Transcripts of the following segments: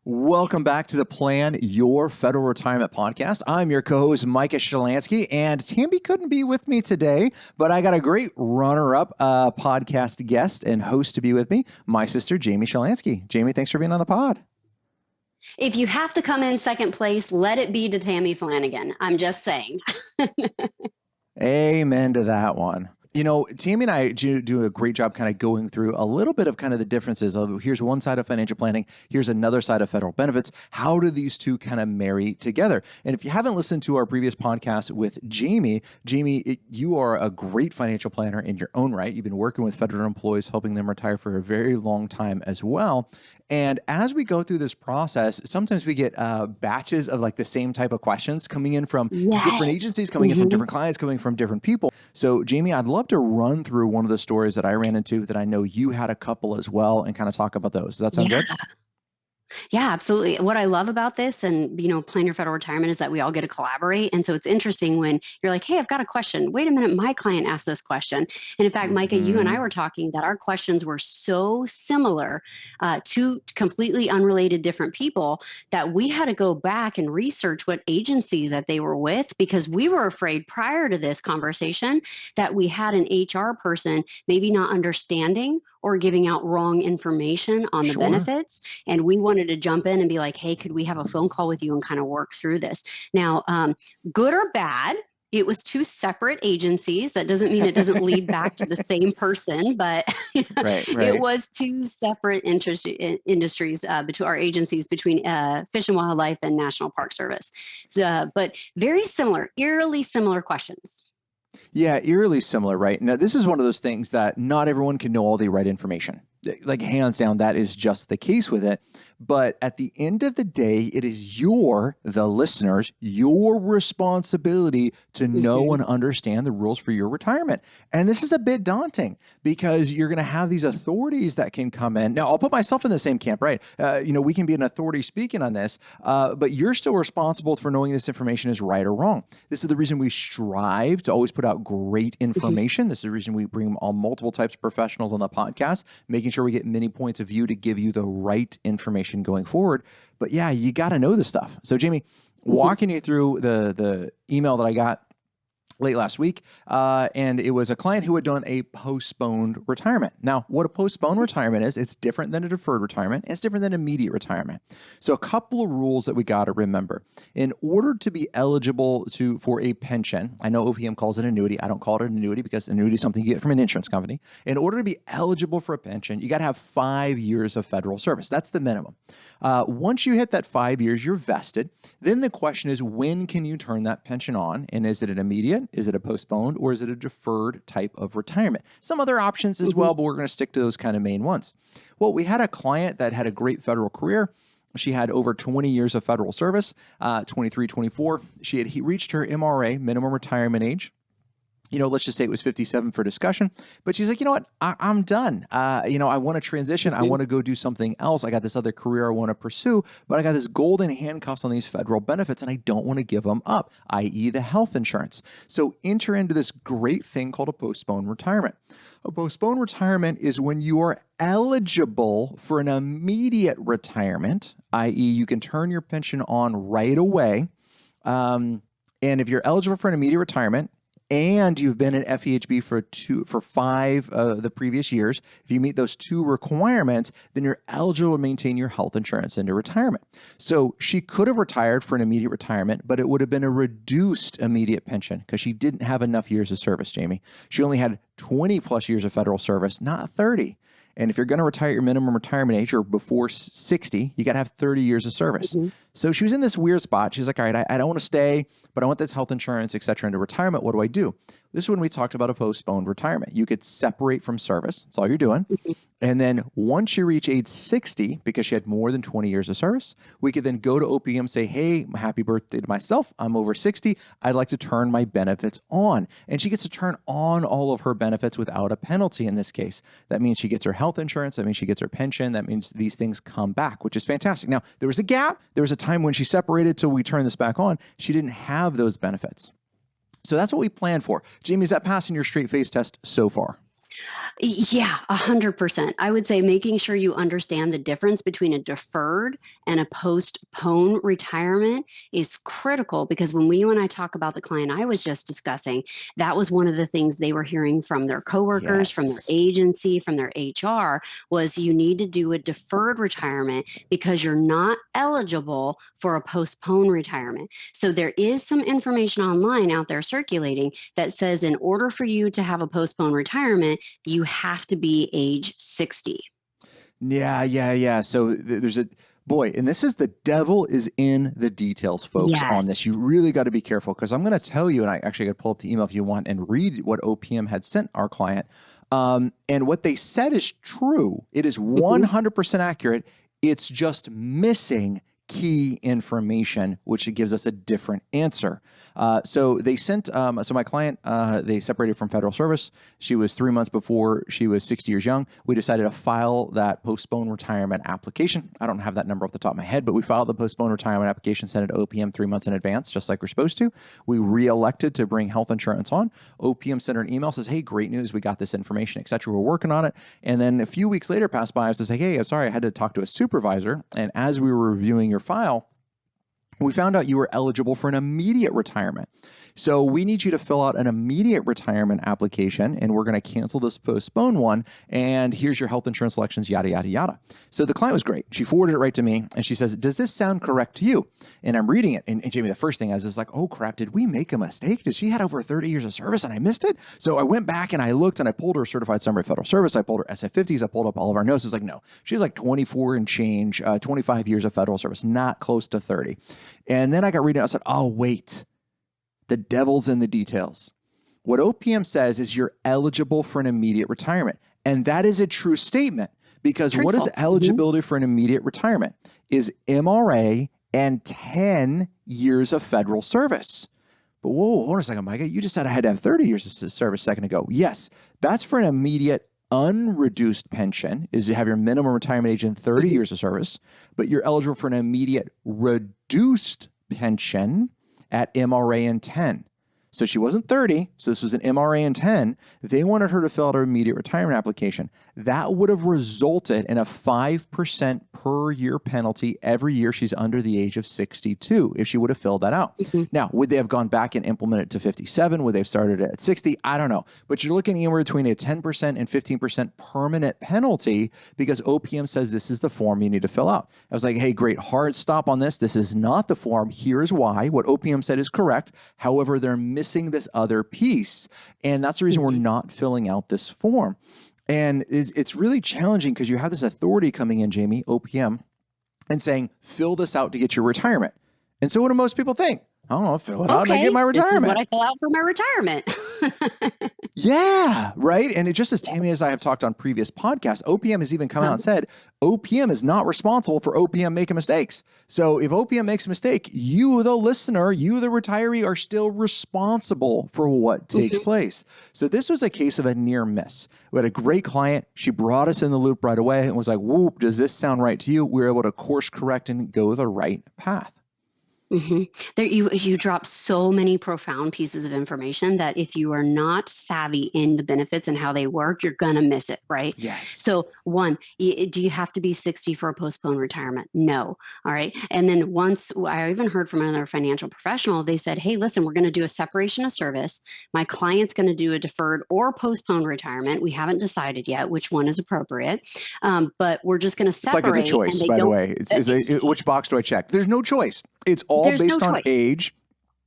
Welcome back to the Plan Your Federal Retirement podcast. I'm your co-host, Micah Shalansky, and Tammy couldn't be with me today, but I got a great runner-up podcast guest and host to be with me, my sister, Jamie Shalansky. Jamie, thanks for being on the pod. If you have to come in second place, let it be to Tammy Flanagan. I'm just saying. Amen to that one. You know, Tammy and I do a great job kind of going through a little bit of kind of the differences of here's one side of financial planning, here's another side of federal benefits. How do these two kind of marry together? And if you haven't listened to our previous podcast with Jamie, you are a great financial planner in your own right. You've been working with federal employees, helping them retire for a very long time as well. And as we go through this process, sometimes we get batches of like the same type of questions coming in from different agencies, coming in from different clients, coming from different people. So Jamie, I'd love to run through one of the stories that I ran into that I know you had a couple as well and kind of talk about those. Does that sound good? Yeah, absolutely. What I love about this and, Plan Your Federal Retirement is that we all get to collaborate. And so it's interesting when you're like, hey, I've got a question. Wait a minute, my client asked this question. And in fact, Micah, you and I were talking that our questions were so similar to completely unrelated different people that we had to go back and research what agency that they were with because we were afraid prior to this conversation that we had an HR person maybe not understanding or giving out wrong information on the benefits. And we wanted to jump in and be like, hey, could we have a phone call with you and kind of work through this? Now, good or bad, it was two separate agencies. That doesn't mean it doesn't lead back to the same person, but it was two separate industries between our agencies, between Fish and Wildlife and National Park Service. But very similar, eerily similar questions. Yeah, eerily similar, right? Now, this is one of those things that not everyone can know all the right information. Like hands down, that is just the case with it. But at the end of the day, it is the listeners, your responsibility to know and understand the rules for your retirement. And this is a bit daunting because you're going to have these authorities that can come in. Now, I'll put myself in the same camp, right? We can be an authority speaking on this, but you're still responsible for knowing this information is right or wrong. This is the reason we strive to always put out great information. This is the reason we bring on multiple types of professionals on the podcast, making sure we get many points of view to give you the right information going forward. But yeah, you got to know this stuff. So Jamie, walking you through the email that I got late last week, and it was a client who had done a postponed retirement. Now, what a postponed retirement is, it's different than a deferred retirement. It's different than immediate retirement. So a couple of rules that we got to remember. In order to be eligible for a pension, I know OPM calls it annuity. I don't call it an annuity because annuity is something you get from an insurance company. In order to be eligible for a pension, you got to have 5 years of federal service. That's the minimum. Once you hit that 5 years, you're vested. Then the question is, when can you turn that pension on? And is it an immediate? Is it a postponed, or is it a deferred type of retirement? Some other options as well, but we're going to stick to those kind of main ones. Well, we had a client that had a great federal career. She had over 20 years of federal service, 23, 24. She had reached her MRA, minimum retirement age. Let's just say it was 57 for discussion, but she's like, you know what, I'm done. I want to transition. I want to go do something else. I got this other career I want to pursue, but I got this golden handcuffs on these federal benefits and I don't want to give them up, i.e. the health insurance. So enter into this great thing called a postponed retirement. A postponed retirement is when you are eligible for an immediate retirement, i.e. you can turn your pension on right away. And if you're eligible for an immediate retirement, and you've been in FEHB for 5 of the previous years, if you meet those 2 requirements, then you're eligible to maintain your health insurance into retirement. So she could have retired for an immediate retirement, but it would have been a reduced immediate pension because she didn't have enough years of service, Jamie. She only had 20 plus years of federal service, not 30. And if you're going to retire at your minimum retirement age or before 60, you got to have 30 years of service. So she was in this weird spot. She's like, all right, I don't want to stay, but I want this health insurance, et cetera, into retirement. What do I do? This is when we talked about a postponed retirement. You could separate from service. That's all you're doing. And then once you reach age 60, because she had more than 20 years of service, we could then go to OPM, say, hey, happy birthday to myself. I'm over 60. I'd like to turn my benefits on. And she gets to turn on all of her benefits without a penalty in this case. That means she gets her health insurance. That means she gets her pension. That means these things come back, which is fantastic. Now, there was a gap. There was a time when she separated till we turned this back on. She didn't have those benefits. So that's what we planned for. Jamie, is that passing your straight face test so far? Yeah, 100%. I would say making sure you understand the difference between a deferred and a postponed retirement is critical, because when you and I talk about the client I was just discussing, that was one of the things they were hearing from their coworkers, from their Yes. agency, from their HR, was you need to do a deferred retirement because you're not eligible for a postponed retirement. So there is some information online out there circulating that says in order for you to have a postponed retirement, you have to be age 60. Yeah, yeah, yeah. So there's a boy, and this is the devil is in the details, folks, on this. You Yes. really got to be careful because I'm going to tell you, and I actually got to pull up the email if you want and read what OPM had sent our client. And what they said is true. It is Mhm. 100% accurate. It's just missing key information, which gives us a different answer. So they sent, so my client, they separated from federal service. She was 3 months before she was 60 years young. We decided to file that postponed retirement application. I don't have that number off the top of my head, but we filed the postponed retirement application, sent it to OPM 3 months in advance, just like we're supposed to. We re-elected to bring health insurance on. OPM sent her an email, says, hey, great news. We got this information, et cetera. We're working on it. And then a few weeks later passed by. I was like, hey, sorry, I had to talk to a supervisor. And as we were reviewing your file, we found out you were eligible for an immediate retirement. So we need you to fill out an immediate retirement application, and we're going to cancel this postponed one. And here's your health insurance selections, yada, yada, yada. So the client was great. She forwarded it right to me, and she says, does this sound correct to you? And I'm reading it. And Jamie, the first thing is like, oh, crap, did we make a mistake? Did she had over 30 years of service and I missed it? So I went back and I looked and I pulled her certified summary of federal service. I pulled her SF50s. I pulled up all of our notes. It's like, no, she's like 24 and change, 25 years of federal service, not close to 30. And then I got reading. I said, oh, wait. The devil's in the details. What OPM says is you're eligible for an immediate retirement. And that is a true statement, because what is Truthful. eligibility for an immediate retirement is MRA and 10 years of federal service. But whoa, hold on a second, Micah. You just said I had to have 30 years of service a second ago. Yes, that's for an immediate unreduced pension, is to have your minimum retirement age in 30 Mhm. years of service, but you're eligible for an immediate reduced pension at MRA and 10. So she wasn't 30, so this was an MRA and 10. They wanted her to fill out her immediate retirement application. That would have resulted in a 5% per year penalty every year she's under the age of 62 if she would have filled that out. Mhm. Now, would they have gone back and implemented it to 57? Would they have started it at 60? I don't know. But you're looking anywhere between a 10% and 15% permanent penalty because OPM says this is the form you need to fill out. I was like, hey, great, hard stop on this. This is not the form. Here's why. What OPM said is correct. However, they're missing this other piece. And that's the reason we're Mhm. not filling out this form. And it's really challenging because you have this authority coming in, Jamie, OPM, and saying, fill this out to get your retirement. And so what do most people think? Oh, I'll fill it out and I get Okay, my this is what retirement. I fill out for my retirement. Yeah, right. And it just as Tammy as I have talked on previous podcasts, OPM has even come out and said OPM is not responsible for OPM making mistakes. So if OPM makes a mistake, you, the listener, you, the retiree, are still responsible for what takes Mhm. place. So this was a case of a near miss. We had a great client. She brought us in the loop right away and was like, whoop, does this sound right to you? We were able to course correct and go the right path. Mhm. There, you drop so many profound pieces of information that if you are not savvy in the benefits and how they work, you're gonna miss it, right? Yes. So, one, do you have to be 60 for a postponed retirement? No. All right. And then once I even heard from another financial professional, they said, "Hey, listen, we're going to do a separation of service. My client's going to do a deferred or postponed retirement. We haven't decided yet which one is appropriate, but we're just going to It's like it's a separate." And choice, they by the don't. way. Which box do I check? There's no choice. It's all There's no based on choice. age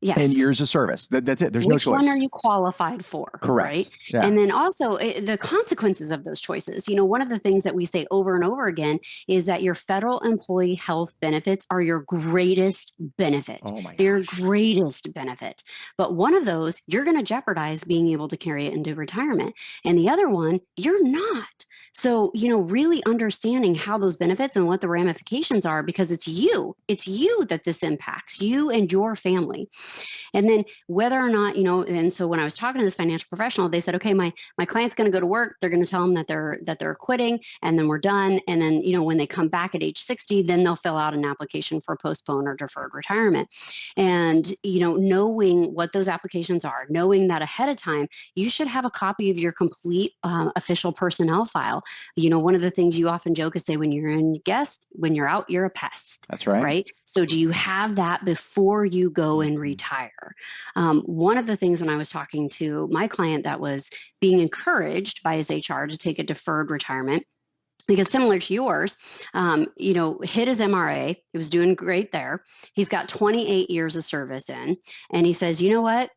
and Yes. years of service. That's it. There's no Which one are choice. you qualified for, right? Correct. Yeah. And then also the consequences of those choices. One of the things that we say over and over again is that your federal employee health benefits are your greatest benefit. Oh my They're your gosh. greatest benefit. But one of those, you're going to jeopardize being able to carry it into retirement. And the other one, you're not. So, really understanding how those benefits and what the ramifications are, because it's you that this impacts, you and your family. And then whether or not, and so when I was talking to this financial professional, they said, okay, my client's going to go to work. They're going to tell them that they're quitting, and then we're done. And then, when they come back at age 60, then they'll fill out an application for postponed or deferred retirement. And, knowing what those applications are, knowing that ahead of time, you should have a copy of your complete official personnel file. One of the things you often joke is say, when you're in guest, when you're out, you're a pest. That's right. Right. So do you have that before you go and retire? One of the things when I was talking to my client that was being encouraged by his HR to take a deferred retirement, because similar to yours, hit his MRA. He was doing great there. He's got 28 years of service in. And he says, you know what?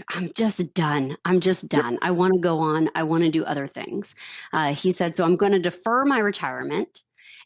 I'm just done. I'm just done. I want to go on. I want to do other things. He said, so I'm going to defer my retirement.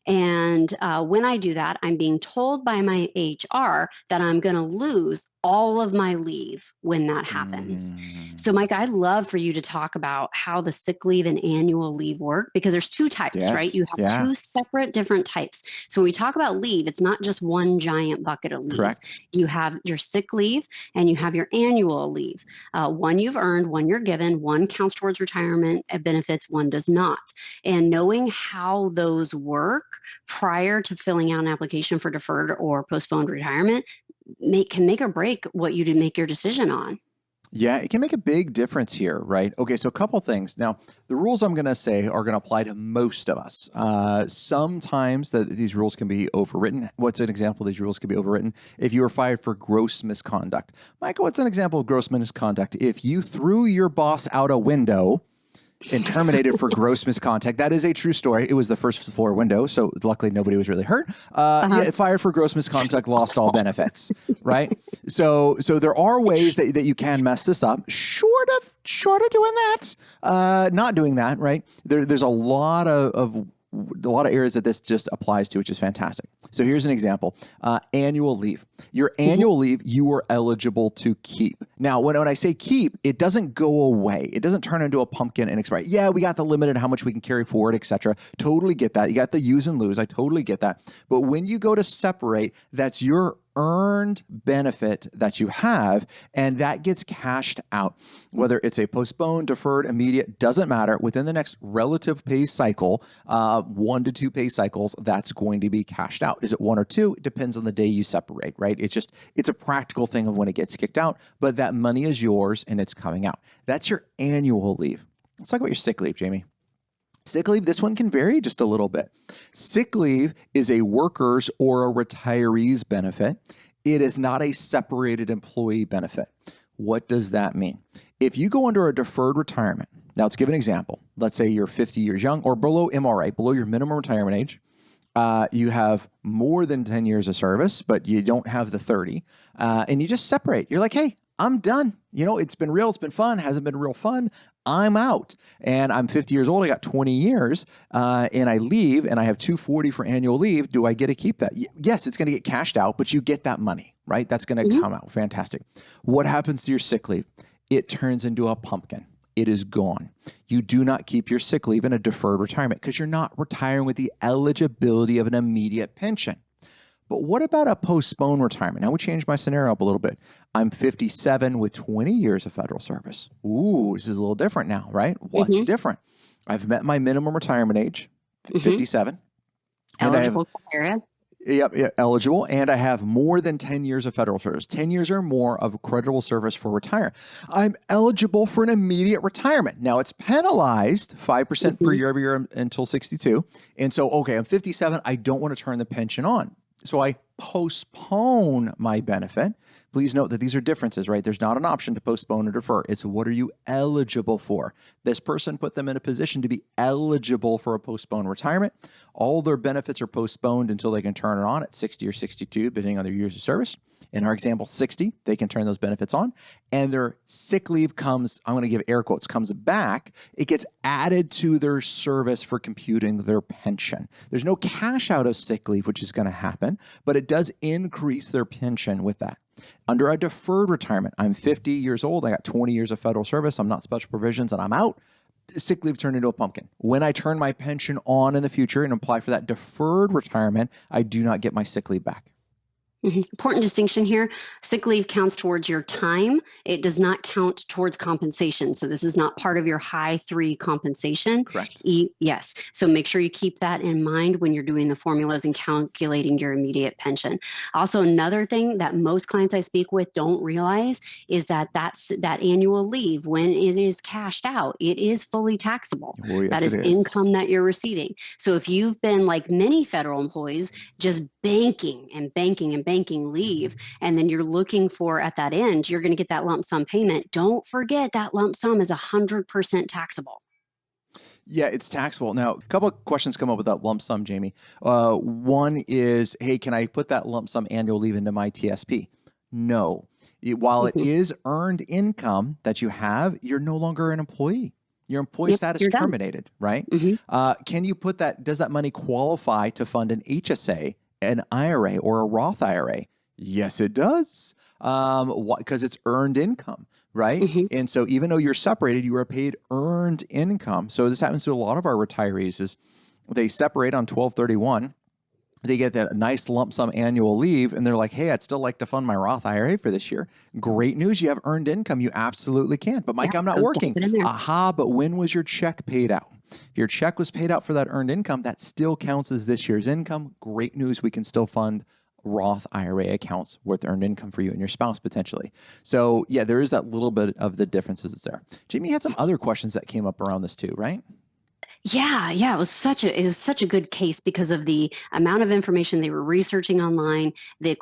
And when I do that, I'm being told by my HR that I'm going to lose all of my leave when that happens. So, Mike, I'd love for you to talk about how the sick leave and annual leave work, because there's two types, right? You have two separate different types. So when we talk about leave, it's not just one giant bucket of leave. Correct. You have your sick leave and you have your annual leave. One you've earned, one you're given, one counts towards retirement benefits, one does not. And knowing how those work prior to filling out an application for deferred or postponed retirement can make or break what you do make your decision on. Yeah, it can make a big difference here, right? Okay, so a couple things. Now, the rules I'm going to say are going to apply to most of us. Sometimes these rules can be overwritten. What's an example of these rules can be overwritten? If you were fired for gross misconduct. Michael, what's an example of gross misconduct? If you threw your boss out a window and terminated for gross misconduct. That is a true story. It was the first floor window, so luckily nobody was really hurt. Yeah, fired for gross misconduct, lost all benefits, right? So there are ways that you can mess this up, short of doing that, not doing that, right? There's a lot of areas that this just applies to, which is fantastic. So here's an example. Annual leave. Your annual leave, you are eligible to keep. Now, when I say keep, it doesn't go away. It doesn't turn into a pumpkin and expire. Yeah, we got the limit in how much we can carry forward, etc. Totally get that. You got the use and lose. I totally get that. But when you go to separate, that's your earned benefit that you have, and that gets cashed out. Whether it's a postponed, deferred, immediate, doesn't matter. Within the next relative pay cycle, 1 to 2 pay cycles, that's going to be cashed out. Is it 1 or 2? It depends on the day you separate, right? It's a practical thing of when it gets kicked out, but that money is yours and it's coming out. That's your annual leave. Let's talk about your sick leave, Jamie. Sick leave, this one can vary just a little bit. Sick leave is a worker's or a retiree's benefit. It is not a separated employee benefit. What does that mean? If you go under a deferred retirement, now let's give an example. Let's say you're 50 years young or below MRA, below your minimum retirement age. You have more than 10 years of service, but you don't have the 30, and you just separate. You're like, hey, I'm done. It's been real. It's been fun. Hasn't been real fun. I'm out. And I'm 50 years old. I got 20 years and I leave and I have $240 for annual leave. Do I get to keep that? Yes, it's going to get cashed out, but you get that money, right? That's going to come out. Fantastic. What happens to your sick leave? It turns into a pumpkin. It is gone. You do not keep your sick leave in a deferred retirement because you're not retiring with the eligibility of an immediate pension. But what about a postponed retirement? Now we changed my scenario up a little bit. I'm 57 with 20 years of federal service. Ooh, this is a little different now, right? What's different? I've met my minimum retirement age, 57. Eligible area. Yep, eligible. And I have more than 10 years of federal service, 10 years or more of creditable service for retire. I'm eligible for an immediate retirement. Now it's penalized 5% per year every year until 62. And so, okay, I'm 57. I don't want to turn the pension on. So I postpone my benefit. Please note that these are differences, right? There's not an option to postpone or defer. It's what are you eligible for? This person put them in a position to be eligible for a postponed retirement. All their benefits are postponed until they can turn it on at 60 or 62, depending on their years of service. In our example, 60, they can turn those benefits on, and their sick leave comes, I'm going to give air quotes, comes back. It gets added to their service for computing their pension. There's no cash out of sick leave, which is going to happen, but it does increase their pension with that. Under a deferred retirement, I'm 50 years old. I got 20 years of federal service. I'm not special provisions and I'm out. Sick leave turned into a pumpkin. When I turn my pension on in the future and apply for that deferred retirement, I do not get my sick leave back. Important distinction here. Sick leave counts towards your time. It does not count towards compensation. So this is not part of your high three compensation. Correct. Yes. So make sure you keep that in mind when you're doing the formulas and calculating your immediate pension. Also, another thing that most clients I speak with don't realize is that that annual leave, when it is cashed out, it is fully taxable. Oh, yes, That it is is. income that you're receiving. So if you've been like many federal employees, just banking and banking and banking leave, and then you're looking for at that end, you're going to get that lump sum payment. Don't forget that lump sum is 100% taxable. Yeah, it's taxable. Now, a couple of questions come up with that lump sum, Jamie. One is, hey, can I put that lump sum annual leave into my TSP? No. While it Mhm. is earned income that you have, you're no longer an employee. Your employee Yep, status you're done. terminated, right? Hmm. Can you put that? Does that money qualify to fund an HSA, an IRA, or a Roth IRA? Yes, it does, because it's earned income, right? Hmm. And so even though you're separated, you are paid earned income. So this happens to a lot of our retirees is they separate on 1231. They get that nice lump sum annual leave and they're like, hey, I'd still like to fund my Roth IRA for this year. Great news. You have earned income. You absolutely can. But Yeah, Mike, I'm not go dive working. it in there. Aha. But when was your check paid out? If your check was paid out for that earned income, that still counts as this year's income. Great news. We can still fund Roth IRA accounts with earned income for you and your spouse potentially. So yeah, there is that little bit of the differences there. Jamie had some other questions that came up around this too, right? Yeah, it was such a good case because of the amount of information they were researching online, the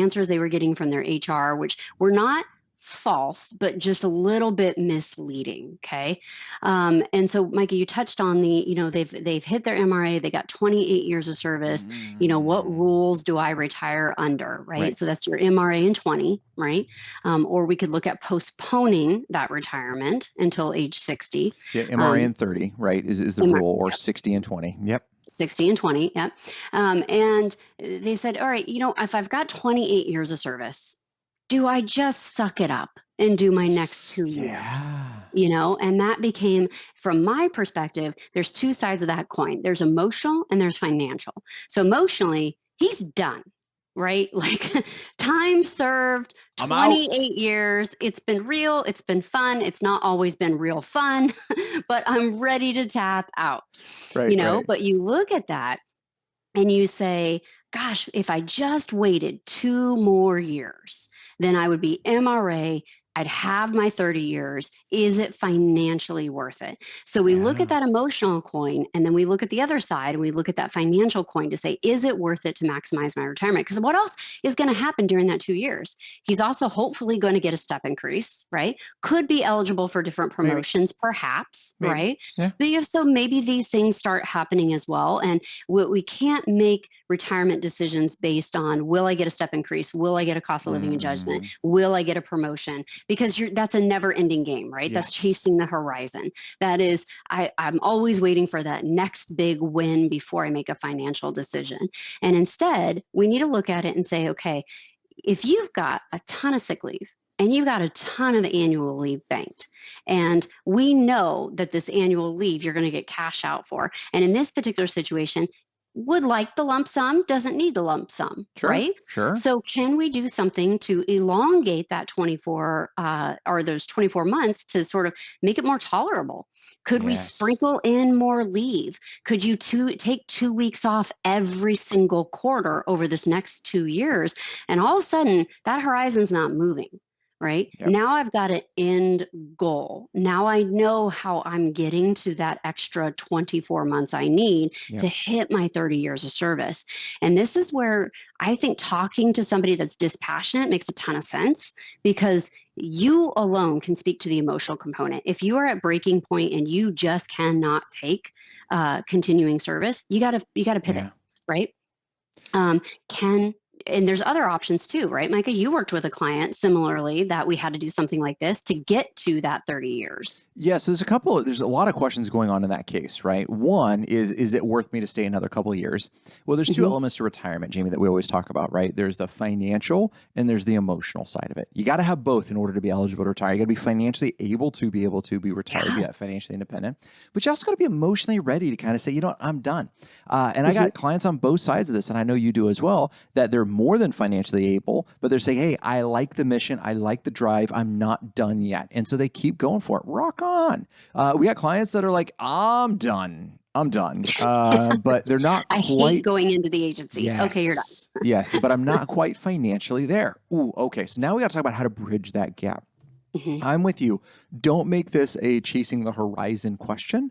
answers they were getting from their HR, which were not false, but just a little bit misleading. Okay, and so Micah, you touched on they've hit their MRA, they got 28 years of service. What Mm, rules do I retire under? Right, right. so that's your MRA in 20, right? Or we could look at postponing that retirement until age 60. Yeah, MRA Um, and 30, right, is the MR rule, or Yep, 60 and 20. Yep. 60 and 20, yep. And they said, all right, if I've got 28 years of service, do I just suck it up and do my next 2 years? Yeah. And that became, from my perspective, there's two sides of that coin. There's emotional and there's financial. So emotionally, he's done, right? Like time served, I'm out. 28 years. It's been real. It's been fun. It's not always been real fun, but I'm ready to tap out, Right, right. but you look at that and you say, gosh, if I just waited 2 more years, then I would be MRA. I'd have my 30 years. Is it financially worth it? So we look at Yeah. that emotional coin and then we look at the other side and we look at that financial coin to say, is it worth it to maximize my retirement? Because what else is going to happen during that 2 years? He's also hopefully going to get a step increase, right? Could be eligible for different Maybe. promotions, perhaps, Maybe. right? Yeah. But if so, maybe these things start happening as well. And we can't make retirement decisions based on, will I get a step increase? Will I get a cost of living adjustment? Mm, Will I get a promotion? Because that's a never ending game, right? That's yes. chasing the horizon. That is, I'm always waiting for that next big win before I make a financial decision. And instead, we need to look at it and say, okay, if you've got a ton of sick leave and you've got a ton of annual leave banked, and we know that this annual leave you're going to get cash out for, and in this particular situation, would like the lump sum, doesn't need the lump sum, Sure. right? Sure. So, can we do something to elongate that 24 or those 24 months to sort of make it more tolerable? Could we Yes. sprinkle in more leave? Could you take 2 weeks off every single quarter over this next 2 years? And all of a sudden, that horizon's not moving. Right Yep. now, I've got an end goal. Now I know how I'm getting to that extra 24 months I need to Yep. hit my 30 years of service. And this is where I think talking to somebody that's dispassionate makes a ton of sense, because you alone can speak to the emotional component. If you are at breaking point and you just cannot take continuing service, you got to pivot, Yeah. right? um, can and there's other options too, right, Micah? You worked with a client similarly that we had to do something like this to get to that 30 years. Yeah, so there's a lot of questions going on in that case, right? One is it worth me to stay another couple of years? Well, there's two Hmm. elements to retirement, Jamie, that we always talk about, right? There's the financial and there's the emotional side of it. You got to have both in order to be eligible to retire. You got to be financially able to be retired, be Yeah. financially independent, but you also got to be emotionally ready to kind of say, you know what, I'm done. And I Hmm. got clients on both sides of this, and I know you do as well, that they're more than financially able, but they're saying, hey, I like the mission. I like the drive. I'm not done yet. And so they keep going for it. Rock on. We got clients that are like, I'm done. But they're not I hate quite. going into the agency. Okay, you're done. Yes, but I'm not quite financially there. Ooh, okay. So now we got to talk about how to bridge that gap. I'm with you. Don't make this a chasing the horizon question.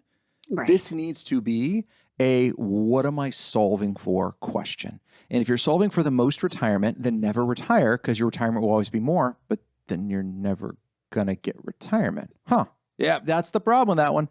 Right. This needs to be a what am I solving for question. And if you're solving for the most retirement, then never retire because your retirement will always be more, but then you're never going to get retirement. Yeah, that's the problem with that one.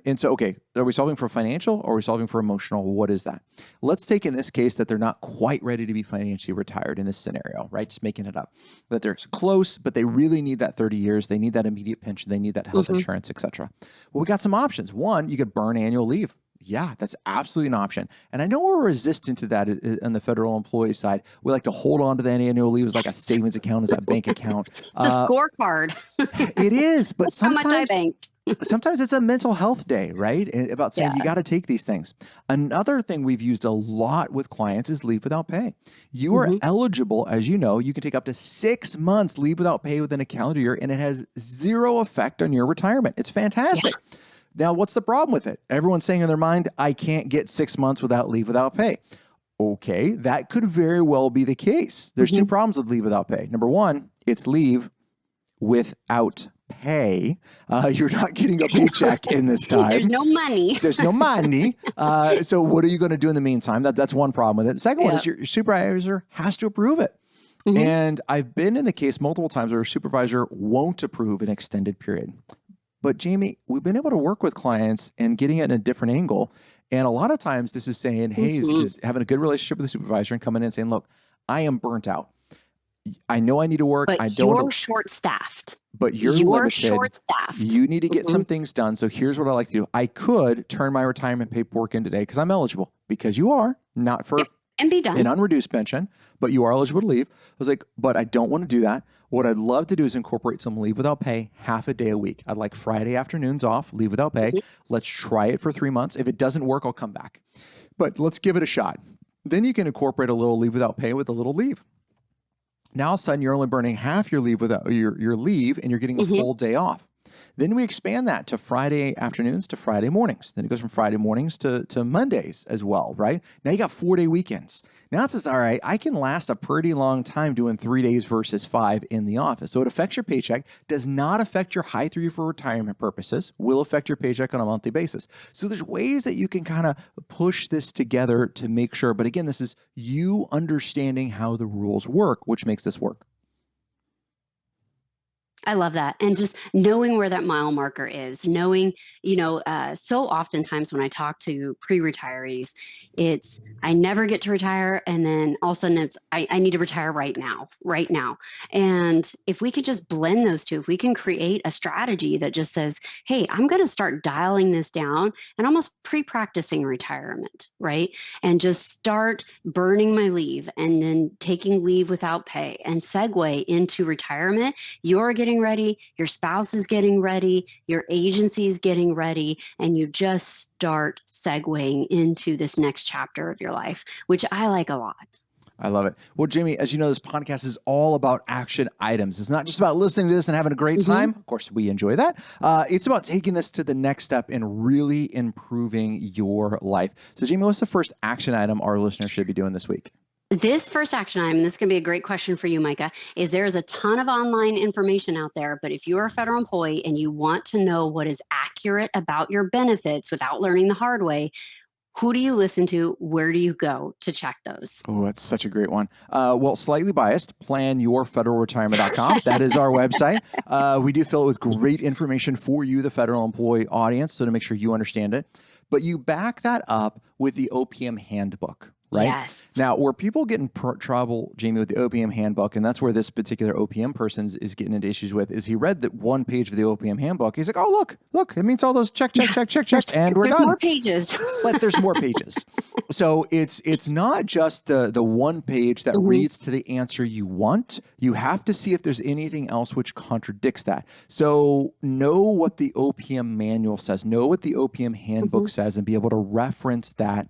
And so, okay, are we solving for financial or are we solving for emotional? What is that? Let's take in this case that they're not quite ready to be financially retired in this scenario, right? Just making it up. That they're close, but they really need that 30 years. They need that immediate pension. They need that health insurance, et cetera. Well, we got some options. One, you could burn annual leave. Yeah, that's absolutely an option. And I know we're resistant to that on the federal employee side. We like to hold on to that annual leave as like a savings account, as that bank account. It's a scorecard. It is, but How much I banked. sometimes it's a mental health day, right? About saying you got to take these things. Another thing we've used a lot with clients is leave without pay. You are eligible, as you know, you can take up to 6 months leave without pay within a calendar year, and it has zero effect on your retirement. It's fantastic. Yeah. Now, what's the problem with it? Everyone's saying in their mind, I can't get 6 months without leave without pay. Okay, that could very well be the case. There's two problems with leave without pay. Number one, it's leave without pay. You're not getting a paycheck in this time. There's no money. There's no money. So what are you going to do in the meantime? That's one problem with it. The second one is your supervisor has to approve it. And I've been in the case multiple times where a supervisor won't approve an extended period. But Jamie, we've been able to work with clients and getting it in a different angle. And a lot of times this is saying, hey, is having a good relationship with the supervisor and coming in and saying, look, I am burnt out. I know I need to work. But you're short-staffed. But you're limited. Short-staffed. You need to get some things done. So here's what I like to do. I could turn my retirement paperwork in today because I'm eligible. Because you are, not for and be done. An unreduced pension, but you are eligible to leave. I was like, but I don't want to do that. What I'd love to do is incorporate some leave without pay, half a day a week. I'd like Friday afternoons off, leave without pay. Let's try it for 3 months. If it doesn't work, I'll come back. But let's give it a shot. Then you can incorporate a little leave without pay with a little leave. Now, all of a sudden, you're only burning half your leave without your leave, and you're getting a full day off. Then we expand that to Friday afternoons to Friday mornings. Then it goes from Friday mornings to Mondays as well, right? Now you got 4-day weekends. Now it says, all right, I can last a pretty long time doing 3 days versus 5 in the office. So it affects your paycheck, does not affect your high three for retirement purposes, will affect your paycheck on a monthly basis. So there's ways that you can kind of push this together to make sure. But again, this is you understanding how the rules work, which makes this work. I love that. And just knowing where that mile marker is, knowing, so oftentimes when I talk to pre-retirees, it's, I never get to retire. And then all of a sudden it's, I need to retire right now. And if we could just blend those two, if we can create a strategy that just says, hey, I'm going to start dialing this down and almost pre-practicing retirement, right? And just start burning my leave and then taking leave without pay and segue into retirement, you're getting ready, your spouse is getting ready, your agency is getting ready, and you just start segueing into this next chapter of your life, which I like a lot. I love it. Well, Jamie, as you know, this podcast is all about action items. It's not just about listening to this and having a great time. Of course, we enjoy that. It's about taking this to the next step and really improving your life. So, Jamie, what's the first action item our listeners should be doing this week? This first action item, this can be a great question for you, Micah, is there's a ton of online information out there, but if you're a federal employee and you want to know what is accurate about your benefits without learning the hard way, who do you listen to? Where do you go to check those? Oh, that's such a great one. Well, slightly biased, planyourfederalretirement.com. That is our website. We do fill it with great information for you, the federal employee audience, so to make sure you understand it. But you back that up with the OPM handbook. Right? Yes. Now, where people get in trouble, Jamie, with the OPM handbook, and that's where this particular OPM person is getting into issues with, is he read that one page of the OPM handbook. He's like, oh, look, it means all those check, and we're done. There's more pages. But there's more pages. So it's not just the one page that reads to the answer you want. You have to see if there's anything else which contradicts that. So know what the OPM manual says, know what the OPM handbook says, and be able to reference that.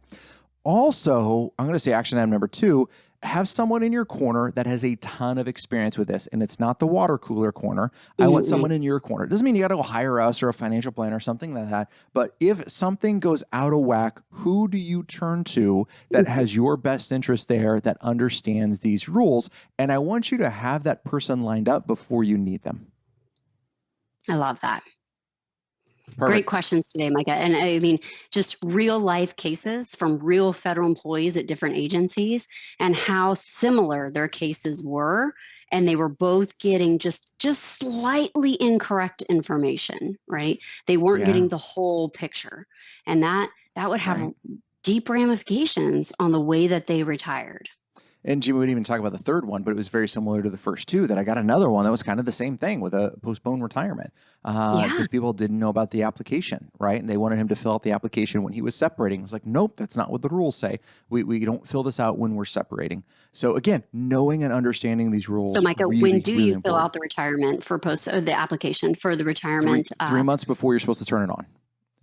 Also, I'm going to say action item number 2, have someone in your corner that has a ton of experience with this, and it's not the water cooler corner. I want Mm-hmm. someone in your corner. It doesn't mean you got to go hire us or a financial planner or something like that. But if something goes out of whack, who do you turn to that has your best interest there, that understands these rules? And I want you to have that person lined up before you need them. I love that. Great Perfect. questions today, Micah. And I mean, just real life cases from real federal employees at different agencies and how similar their cases were. And they were both getting just slightly incorrect information, right? They weren't Yeah. getting the whole picture. And that would have Right. deep ramifications on the way that they retired. And Jimmy wouldn't even talk about the third one, but it was very similar to the first two. That I got another one that was kind of the same thing with a postponed retirement, Yeah. because people didn't know about the application, right? And they wanted him to fill out the application when he was separating. I was like, nope, that's not what the rules say. We don't fill this out when we're separating. So again, knowing and understanding these So, rules Micah, when really, do really you fill important. out the retirement for the application for the Three retirement? three months before you're supposed to turn it on.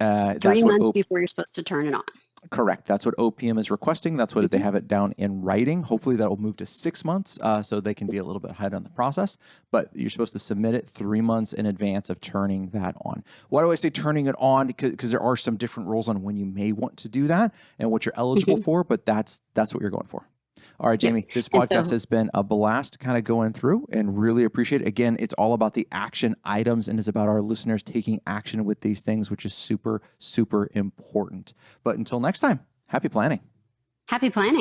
Three That's what months before you're supposed to turn it on. Correct. That's what OPM is requesting. That's what they have it down in writing. Hopefully that will move to 6 months, so they can be a little bit ahead on the process. But you're supposed to submit it 3 months in advance of turning that on. Why do I say turning it on? Because there are some different rules on when you may want to do that and what you're eligible for, but that's what you're going for. All right, Yep. Jamie, this And podcast so, has been a blast kind of going through, and really appreciate it. Again, it's all about the action items, and it's about our listeners taking action with these things, which is super, super important. But until next time, happy planning. happy planning.